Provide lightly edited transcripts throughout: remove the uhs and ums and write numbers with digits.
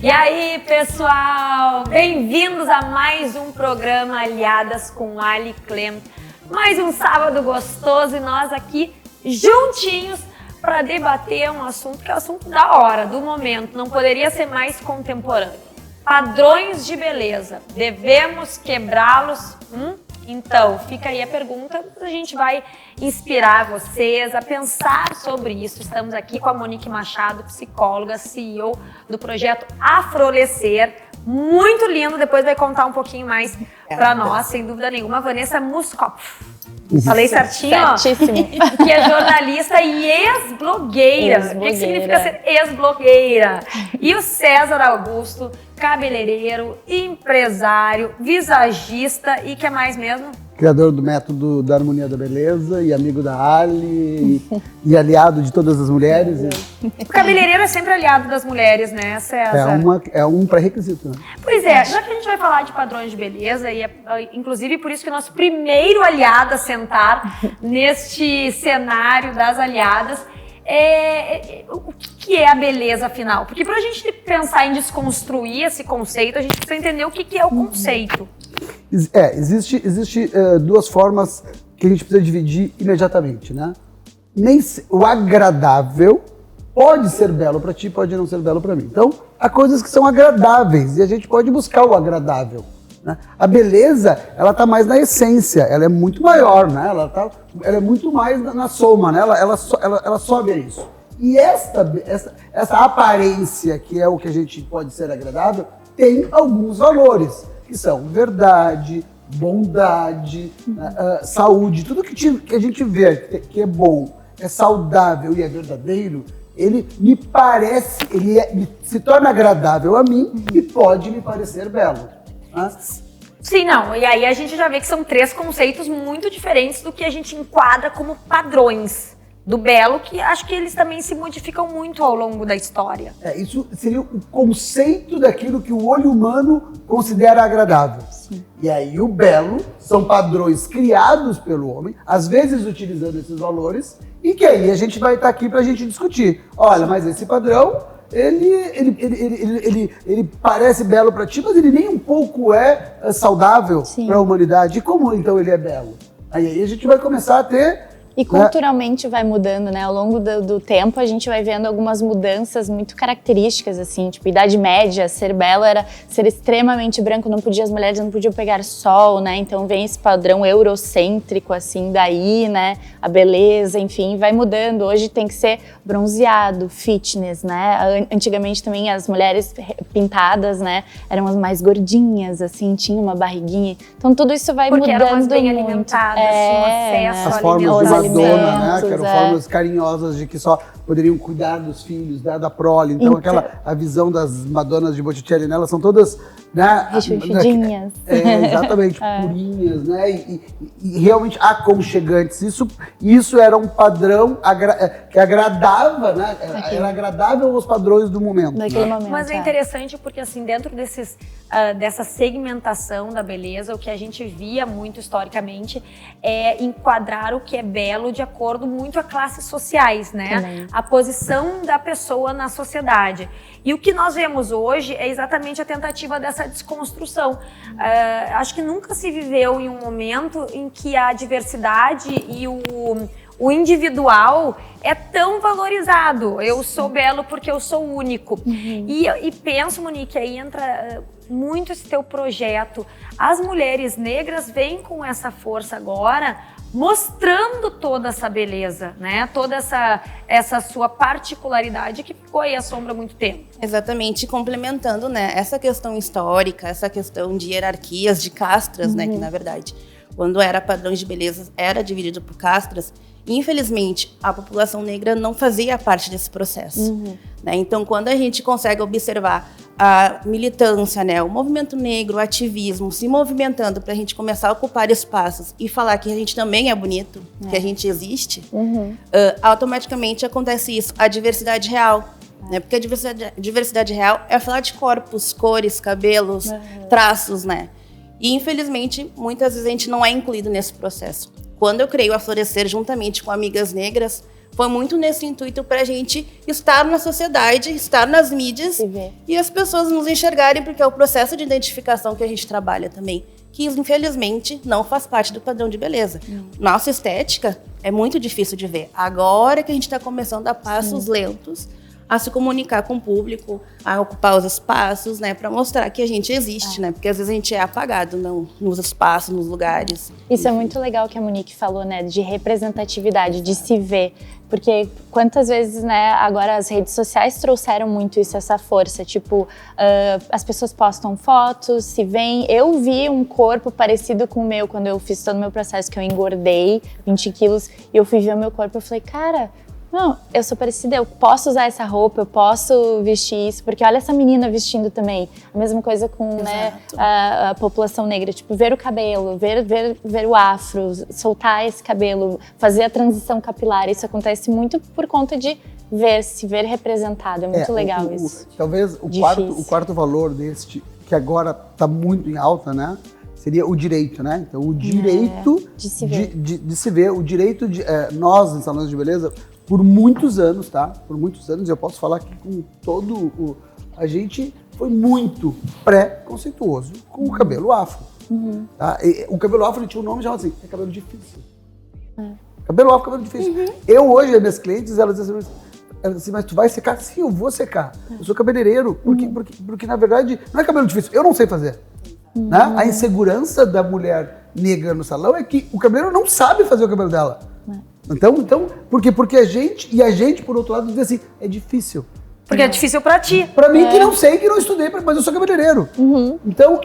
E aí, pessoal, bem-vindos a mais um programa Aliadas com Ali Clem. Mais um sábado gostoso e nós aqui juntinhos para debater um assunto que é o assunto da hora, do momento, não poderia ser mais contemporâneo. Padrões de beleza, devemos quebrá-los? Então, fica aí a pergunta, a gente vai inspirar vocês a pensar sobre isso. Estamos aqui com a Monique Machado, psicóloga, CEO do projeto Afrolecer. Muito lindo, depois vai contar um pouquinho mais para nós, sem dúvida nenhuma. Vanessa Muskopf, falei certinho? Certíssimo. Que é jornalista e ex-blogueira. O que significa ser ex-blogueira? E o César Augusto, cabeleireiro, empresário, visagista e que é mais mesmo? Criador do método da harmonia da beleza e amigo da Ali e aliado de todas as mulheres. O cabeleireiro é sempre aliado das mulheres, né, César? É um pré-requisito, né? Pois é, já que a gente vai falar de padrões de beleza, e inclusive por isso que o nosso primeiro aliado a sentar neste cenário das aliadas o que é a beleza, afinal? Porque para a gente pensar em desconstruir esse conceito, a gente precisa entender o que é o conceito. Existe duas formas que a gente precisa dividir imediatamente, né? O agradável pode ser belo para ti, pode não ser belo para mim. Então, há coisas que são agradáveis e a gente pode buscar o agradável, né? A beleza, ela tá mais na essência, ela é muito maior, né? Ela é muito mais na soma, né? Ela sobe a isso. E essa aparência, que é o que a gente pode ser agradável, tem alguns valores, que são verdade, bondade, saúde, tudo que a gente vê que é bom, é saudável e é verdadeiro, ele me parece, ele se torna agradável a mim e pode me parecer belo. Né? Sim, não, e aí a gente já vê que são três conceitos muito diferentes do que a gente enquadra como padrões do belo, que acho que eles também se modificam muito ao longo da história. Isso seria o conceito daquilo que o olho humano considera agradável. Sim. E aí o belo são padrões criados pelo homem, às vezes utilizando esses valores, e que aí a gente vai estar aqui para a gente discutir. Olha, mas esse padrão, ele parece belo para ti, mas ele nem um pouco é saudável para a humanidade. E como então ele é belo? Aí a gente vai começar a ter... E culturalmente vai mudando, né? Ao longo do tempo a gente vai vendo algumas mudanças muito características, assim, tipo, Idade Média, ser belo era ser extremamente branco, as mulheres não podiam pegar sol, né? Então vem esse padrão eurocêntrico, assim, daí, né? A beleza, enfim, vai mudando. Hoje tem que ser bronzeado, fitness, né? Antigamente também as mulheres pintadas, né? Eram as mais gordinhas, assim, tinha uma barriguinha. Então tudo isso vai mudando muito. Porque eram as bem alimentadas, tinham acesso as a formas de Madonna, né? Que eram formas carinhosas de que só poderiam cuidar dos filhos, né? Da prole. Então a visão das Madonas de Botticelli, né? Elas são todas, né? Rechonchudinhas. Exatamente, purinhas, né? E realmente aconchegantes. Isso era um padrão que agradava, né? Era agradável aos padrões do momento. Naquele né? momento. Mas é interessante porque, assim, dentro dessa segmentação da beleza, o que a gente via muito historicamente é enquadrar o que é belo de acordo muito a classes sociais, né? Também. A posição da pessoa na sociedade. E o que nós vemos hoje é exatamente a tentativa dessa desconstrução. Acho que nunca se viveu em um momento em que a diversidade e o individual é tão valorizado. Eu sou belo porque eu sou único. E penso, Monique, aí entra muito esse teu projeto. As mulheres negras vêm com essa força agora, mostrando toda essa beleza, né? Toda essa sua particularidade que ficou aí à sombra há muito tempo. Exatamente, complementando, né, essa questão histórica, essa questão de hierarquias, de castras, né, que na verdade, quando era padrão de beleza, era dividido por castras, e infelizmente a população negra não fazia parte desse processo. Né? Então, quando a gente consegue observar a militância, né, o movimento negro, o ativismo, se movimentando para a gente começar a ocupar espaços e falar que a gente também é bonito, que a gente existe, automaticamente acontece isso, a diversidade real. Né? Porque a diversidade real é falar de corpos, cores, cabelos, traços, né? E infelizmente, muitas vezes a gente não é incluído nesse processo. quando eu criei o Aflorescer juntamente com Amigas Negras, foi muito nesse intuito para a gente estar na sociedade, estar nas mídias e as pessoas nos enxergarem, porque é o processo de identificação que a gente trabalha também, que infelizmente não faz parte do padrão de beleza. Nossa estética é muito difícil de ver. Agora que a gente está começando a passos lentos a se comunicar com o público, a ocupar os espaços, né, para mostrar que a gente existe, né, porque às vezes a gente é apagado nos espaços, nos lugares. Isso é muito legal que a Monique falou, né, de representatividade, de se ver, porque quantas vezes, né, agora as redes sociais trouxeram muito isso, essa força, tipo, as pessoas postam fotos, se veem. Eu vi um corpo parecido com o meu quando eu fiz todo o meu processo, que eu engordei 20 quilos, e eu fui ver o meu corpo, eu falei, cara, não, eu sou parecida, eu posso usar essa roupa, eu posso vestir isso, porque olha essa menina vestindo também. A mesma coisa com, né, a população negra, tipo, ver o cabelo, ver o afro, soltar esse cabelo, fazer a transição capilar. Isso acontece muito por conta de se ver representado. É muito legal isso. Talvez o quarto valor deste, que agora está muito em alta, né? Seria o direito, né? Então, o direito de se ver, o direito de nós, em salões de beleza, por muitos anos, tá? Por muitos anos, eu posso falar que com todo a gente foi muito pré-conceituoso com o cabelo afro. Tá? O cabelo afro tinha um nome chamado assim, é cabelo difícil. Cabelo afro, cabelo difícil. Eu hoje, as minhas clientes, elas dizem assim, mas tu vai secar? Sim, eu vou secar. Eu sou cabeleireiro, porque na verdade não é cabelo difícil, eu não sei fazer. Né? A insegurança da mulher negra no salão é que o cabeleireiro não sabe fazer o cabelo dela. Então, porque a gente, por outro lado, diz assim, é difícil. Porque é difícil pra ti. Pra mim, que não sei, que não estudei, mas eu sou cabeleireiro. Então,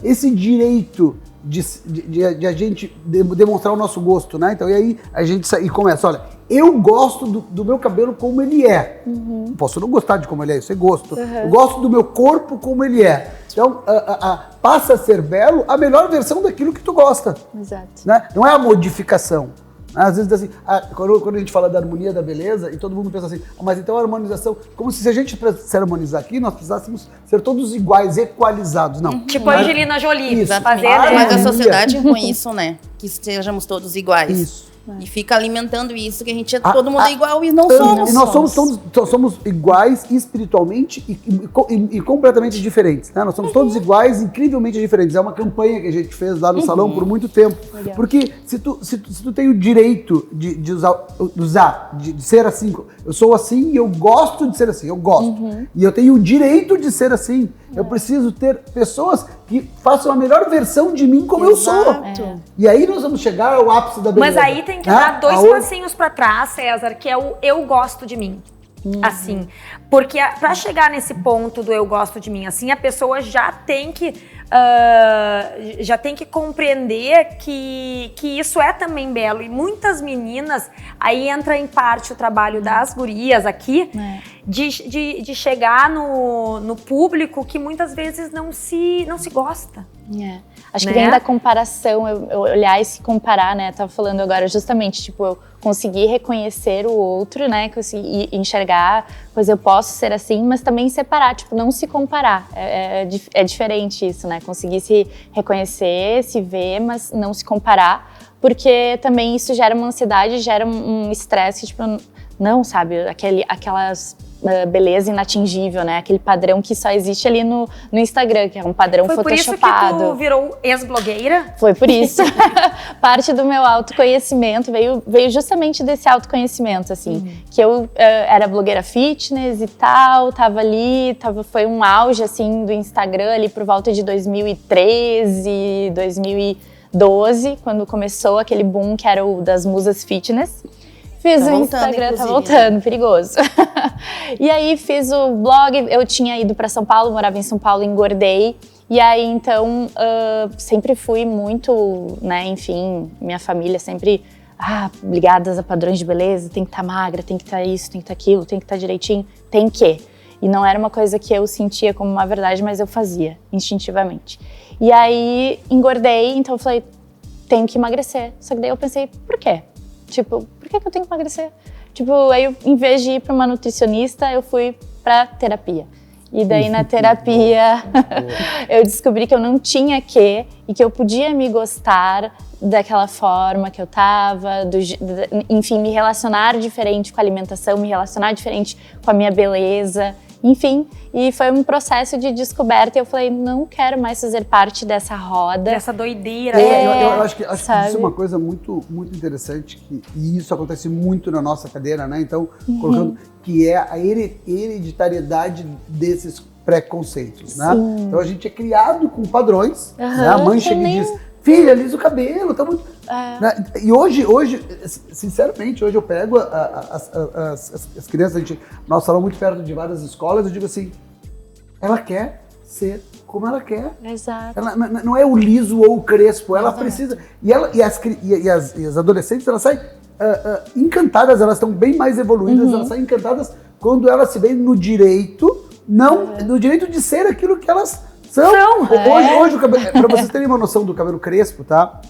esse direito de a gente demonstrar o nosso gosto, né? Então, e aí a gente começa, olha, eu gosto do meu cabelo como ele é. Posso não gostar de como ele é, isso é gosto. Eu gosto do meu corpo como ele é. Então, passa a ser belo a melhor versão daquilo que tu gosta. Exato. Né? Não é a modificação. Às vezes, assim, quando a gente fala da harmonia da beleza, e todo mundo pensa assim, mas então a harmonização, como se a gente se harmonizar aqui, nós precisássemos ser todos iguais, equalizados. Não. Tipo a Angelina Jolie, Isso. fazer... Mas a sociedade é com isso, né? Que estejamos todos iguais. Isso. E fica alimentando isso, que a gente todo mundo é igual e não somos. E nós somos iguais espiritualmente e completamente diferentes. Né? Nós somos todos iguais, incrivelmente diferentes. É uma campanha que a gente fez lá no salão por muito tempo. Legal. Porque se tu tem o direito de usar, de ser assim, eu sou assim e eu gosto de ser assim, eu gosto. E eu tenho o direito de ser assim. Eu preciso ter pessoas que façam a melhor versão de mim como eu sou. E aí nós vamos chegar ao ápice da beleza. Mas aí tem que dar dois passinhos pra trás, César, que é o eu gosto de mim. Assim, porque pra chegar nesse ponto do eu gosto de mim assim, a pessoa já tem que compreender que isso é também belo. E muitas meninas, aí entra em parte o trabalho das gurias aqui, de chegar no público que muitas vezes não se gosta. Acho que vem da comparação, eu olhar e se comparar, né? Eu tava falando agora justamente, tipo, eu conseguir reconhecer o outro, né? Conseguir enxergar, pois eu posso ser assim, mas também separar, tipo, não se comparar. É diferente isso, né? Conseguir se reconhecer, se ver, mas não se comparar, porque também isso gera uma ansiedade, gera um estresse, tipo, não, sabe? Aquelas... beleza inatingível, né? Aquele padrão que só existe ali no Instagram, que é um padrão photoshopado. Foi por isso que tu virou ex-blogueira? Foi por isso. Parte do meu autoconhecimento veio justamente desse autoconhecimento, assim. Que eu era blogueira fitness e tal, tava ali, foi um auge, assim, do Instagram ali por volta de 2013, 2012, quando começou aquele boom que era o das musas fitness. Fiz o Instagram, tá voltando, perigoso. E aí fiz o blog, eu tinha ido pra São Paulo, morava em São Paulo, engordei. E aí então, sempre fui muito, né, enfim, minha família sempre ligadas a padrões de beleza, tem que estar magra, tem que estar isso, tem que estar aquilo, tem que estar direitinho, tem que. E não era uma coisa que eu sentia como uma verdade, mas eu fazia, instintivamente. E aí engordei, então eu falei, tenho que emagrecer. Só que daí eu pensei, por quê? Tipo, por que eu tenho que emagrecer? Tipo, aí em vez de ir pra uma nutricionista, eu fui pra terapia. E daí na terapia eu descobri que eu não tinha e que eu podia me gostar daquela forma que eu tava, enfim, me relacionar diferente com a alimentação, me relacionar diferente com a minha beleza, enfim. E foi um processo de descoberta e eu falei, não quero mais fazer parte dessa roda. Dessa doideira. Eu acho que isso é uma coisa muito, muito interessante, e isso acontece muito na nossa cadeira, né? Então, colocando, que é a hereditariedade desses preconceitos, né? Então a gente é criado com padrões, né? A mãe chega e diz, filha, alisa o cabelo, tá muito... Né? E hoje, sinceramente, hoje eu pego as crianças, nós falamos muito perto de várias escolas, eu digo assim, ela quer ser como ela quer. Exato. Ela não é o liso ou o crespo, ela precisa... E as adolescentes, elas saem encantadas, elas estão bem mais evoluídas, elas saem encantadas quando elas se veem no direito, no direito de ser aquilo que elas são. Hoje o cabelo, pra vocês terem uma noção do cabelo crespo, tá?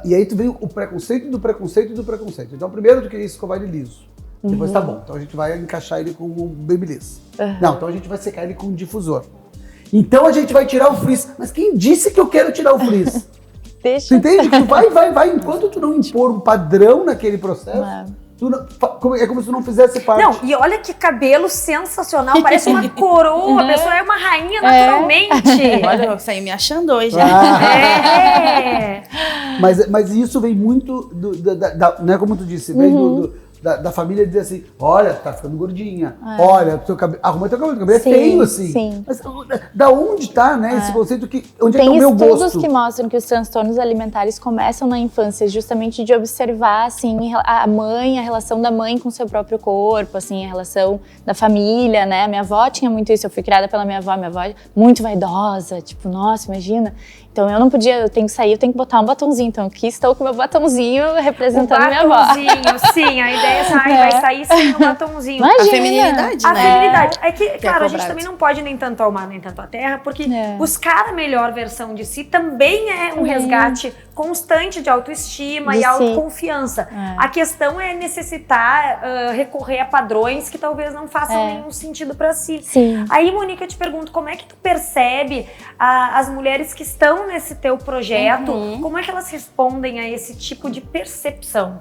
E aí tu vem o preconceito do preconceito do preconceito. Então primeiro tu queria escovar ele liso. Depois tá bom, então a gente vai encaixar ele com um babyliss. Não, então a gente vai secar ele com um difusor. Então a gente vai tirar o frizz. Mas quem disse que eu quero tirar o frizz? Deixa. Tu entende? Que tu vai. Enquanto tu não impor um padrão naquele processo, é como se tu não fizesse parte. Não, e olha que cabelo sensacional, parece uma coroa, a pessoa é uma rainha naturalmente. Olha, eu saí me achando hoje. Mas isso vem muito, né, como tu disse, vem da família dizer assim, olha, tá ficando gordinha, olha, teu cabelo, arruma teu cabelo é feio assim. Sim. Mas da onde tá, né, esse conceito que, onde tem é que é o meu gosto? Tem estudos que mostram que os transtornos alimentares começam na infância, justamente de observar, assim, a relação da mãe com o seu próprio corpo, assim, a relação da família, né, minha avó tinha muito isso, eu fui criada pela minha avó muito vaidosa, tipo, nossa, imagina. Então eu não podia, eu tenho que sair, eu tenho que botar um batonzinho. Então aqui estou com o meu batonzinho representando minha avó. Sim, a ideia é vai sair sem o batonzinho. Imagina. A feminilidade, né? A feminilidade. É que, claro, a gente cobrado. também não pode nem tanto ao mar, nem tanto à terra, porque buscar a melhor versão de si também é um resgate constante de autoestima e autoconfiança. A questão é necessitar recorrer a padrões que talvez não façam nenhum sentido para si. Sim. Aí, Monique, eu te pergunto, como é que tu percebe as mulheres que estão nesse teu projeto, como é que elas respondem a esse tipo de percepção?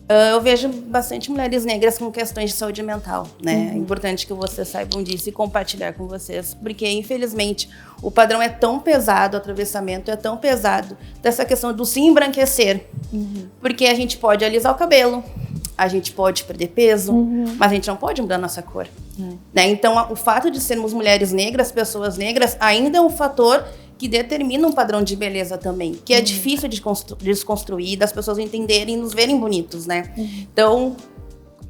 Eu vejo bastante mulheres negras com questões de saúde mental, né? É importante que vocês saibam disso e compartilhar com vocês, porque infelizmente o padrão é tão pesado, o atravessamento é tão pesado dessa questão do se embranquecer, porque a gente pode alisar o cabelo, a gente pode perder peso, mas a gente não pode mudar a nossa cor, né? Então o fato de sermos mulheres negras, pessoas negras, ainda é um fator que determina um padrão de beleza também, que é difícil de desconstruir, das pessoas entenderem e nos verem bonitos, né? Então,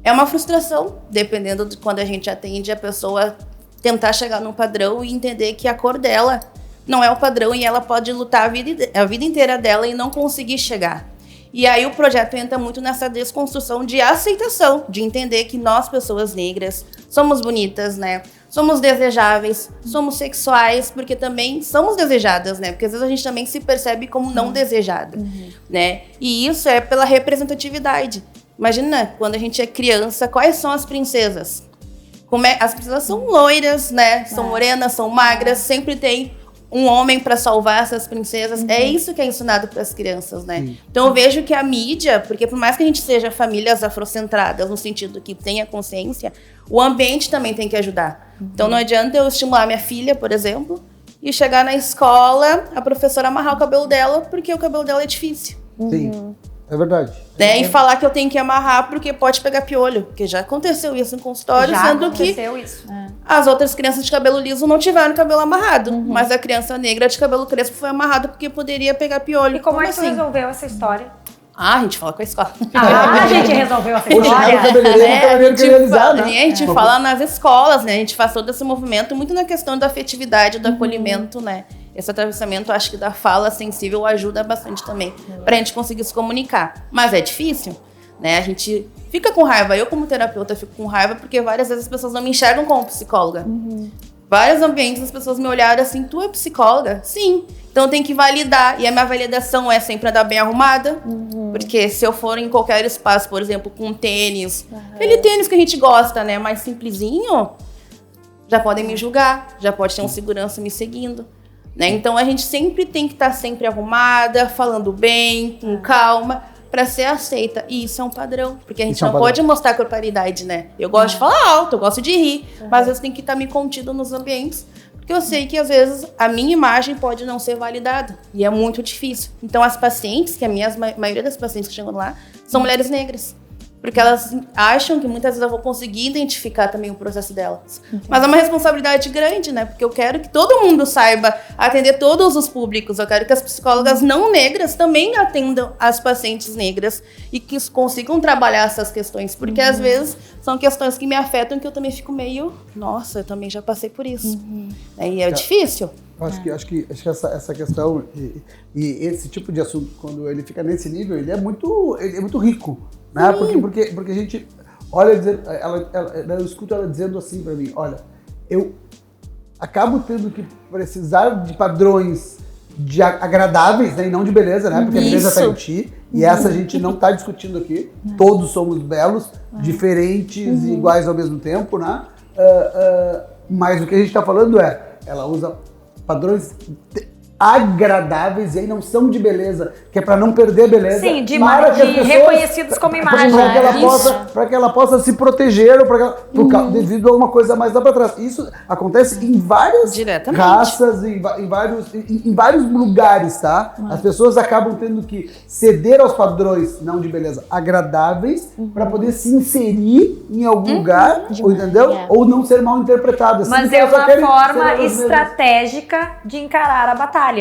é uma frustração, dependendo de quando a gente atende a pessoa tentar chegar num padrão e entender que a cor dela não é o padrão e ela pode lutar a vida inteira dela e não conseguir chegar. E aí o projeto entra muito nessa desconstrução de aceitação, de entender que nós, pessoas negras, somos bonitas, né? Somos desejáveis, somos sexuais, porque também somos desejadas, né? Porque às vezes a gente também se percebe como não desejada, né? E isso é pela representatividade. Imagina, quando a gente é criança, quais são as princesas? As princesas são loiras, né? São morenas, são magras, sempre tem um homem para salvar essas princesas. É isso que é ensinado para as crianças, né? Então eu vejo que a mídia, porque por mais que a gente seja famílias afrocentradas, no sentido que tenha consciência, o ambiente também tem que ajudar. Então não adianta eu estimular minha filha, por exemplo, e chegar na escola, a professora amarrar o cabelo dela, porque o cabelo dela é difícil. Sim, é verdade. Né? E falar que eu tenho que amarrar porque pode pegar piolho, porque já aconteceu isso no consultório, sendo que as outras crianças de cabelo liso não tiveram cabelo amarrado, mas a criança negra de cabelo crespo foi amarrada porque poderia pegar piolho. E como é que você resolveu essa história? A gente fala com a escola. A gente resolveu essa história. A gente fala nas escolas, né? A gente faz todo esse movimento muito na questão da afetividade, do acolhimento, né? Esse atravessamento, acho que da fala sensível ajuda bastante também pra gente conseguir se comunicar. Mas é difícil, né? A gente fica com raiva. Eu, como terapeuta, fico com raiva porque várias vezes as pessoas não me enxergam como psicóloga. Vários ambientes as pessoas me olharam assim, tu é psicóloga? Sim. Então tem que validar. E a minha validação é sempre andar bem arrumada. Porque se eu for em qualquer espaço, por exemplo, com tênis, aquele tênis que a gente gosta, né? Mais simplesinho, já podem me julgar. Já pode ter um segurança me seguindo. né? Então a gente sempre tem que estar sempre arrumada, falando bem, com calma, para ser aceita. E isso é um padrão, porque a gente não pode mostrar corporeidade, né? Eu gosto de falar alto, eu gosto de rir, mas às vezes tem que estar me contido nos ambientes, porque eu sei que às vezes a minha imagem pode não ser validada e é muito difícil. Então as pacientes, que a maioria das pacientes que chegam lá, são mulheres negras. Porque elas acham que muitas vezes eu vou conseguir identificar também o processo delas. Mas é uma responsabilidade grande, né? Porque eu quero que todo mundo saiba atender todos os públicos. Eu quero que as psicólogas não negras também atendam as pacientes negras e que consigam trabalhar essas questões. Porque às vezes são questões que me afetam que eu também fico meio... Nossa, eu também já passei por isso. E é difícil. Acho que essa questão e esse tipo de assunto, quando ele fica nesse nível, ele é muito rico, né? Porque a gente olha, eu escuto ela dizendo assim pra mim, olha, eu acabo tendo que precisar de padrões agradáveis, né? E não de beleza, né? Porque a beleza tá em ti, e essa a gente não tá discutindo aqui, todos somos belos, diferentes e iguais ao mesmo tempo, né? Mas o que a gente tá falando ela usa padrões agradáveis e aí não são de beleza, que é para não perder beleza. Sim, de reconhecidos como imagem. Para que ela possa se proteger ou devido a uma coisa mais lá para trás. Isso acontece em várias raças, em vários lugares, tá? As pessoas acabam tendo que ceder aos padrões, não de beleza, agradáveis, para poder se inserir em algum lugar, entendeu? Ou não ser mal interpretadas. Mas é uma forma estratégica de encarar a batalha.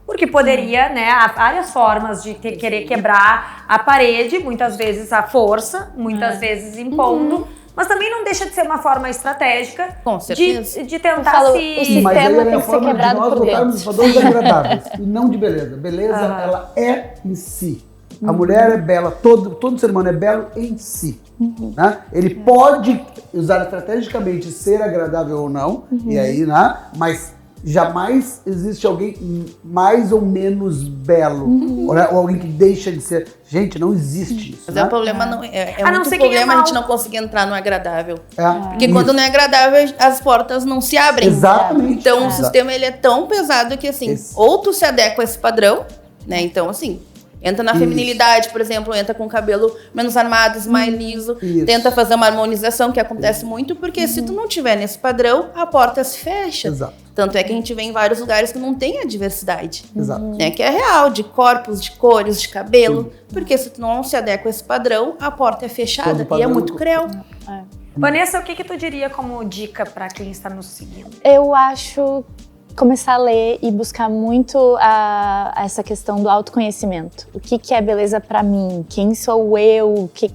Porque poderia, né, há várias formas de querer quebrar a parede, muitas vezes à força, muitas vezes impondo, mas também não deixa de ser uma forma estratégica de tentar o sistema tem que ser quebrado por dentro. Os padrões agradáveis e não de beleza. Beleza, ela é em si. A mulher é bela, todo ser humano é belo em si. Né? Ele pode usar estrategicamente ser agradável ou não, e aí, né? Mas jamais existe alguém mais ou menos belo, ou alguém que deixa de ser. Gente, não existe isso. Mas né? O problema não é muito problema a gente não conseguir entrar no agradável. Porque isso. quando não é agradável, as portas não se abrem. Exatamente. Então o sistema ele é tão pesado que assim, ou tu se adequa a esse padrão, né? Então assim, entra na feminilidade, por exemplo, entra com o cabelo menos armado, mais liso, tenta fazer uma harmonização, que acontece muito, porque se tu não tiver nesse padrão, a porta se fecha. Exato. Tanto é que a gente vê em vários lugares que não tem a diversidade. Exato. Né? Que é real, de corpos, de cores, de cabelo. Porque se tu não se adequa a esse padrão, a porta é fechada e é muito cruel. Vanessa, o que tu diria como dica para quem está nos seguindo? Eu acho começar a ler e buscar muito essa questão do autoconhecimento. O que é beleza pra mim? Quem sou eu? O que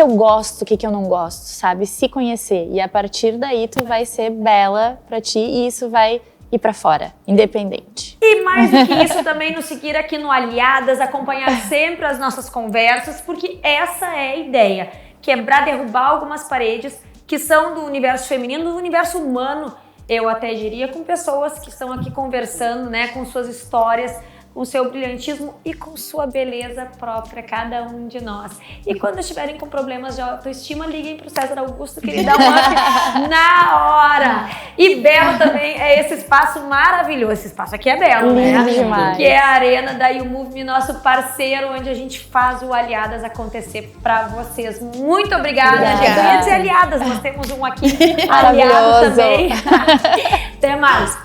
eu gosto? O que eu não gosto? Sabe? Se conhecer. E a partir daí tu vai ser bela pra ti e isso vai ir pra fora, independente. E mais do que isso, também nos seguir aqui no Aliadas, acompanhar sempre as nossas conversas, porque essa é a ideia. Quebrar, derrubar algumas paredes que são do universo feminino, do universo humano. Eu até diria com pessoas que estão aqui conversando, né, com suas histórias, com seu brilhantismo e com sua beleza própria, cada um de nós. E quando estiverem com problemas de autoestima, liguem pro César Augusto, que ele dá um up na hora. E belo também é esse espaço maravilhoso. Esse espaço aqui é belo, né? Demais. Que é a Arena da YouMove, nosso parceiro, onde a gente faz o Aliadas acontecer pra vocês. Muito obrigada. Eu ia dizer Aliadas, nós temos um aqui aliado também. Até mais.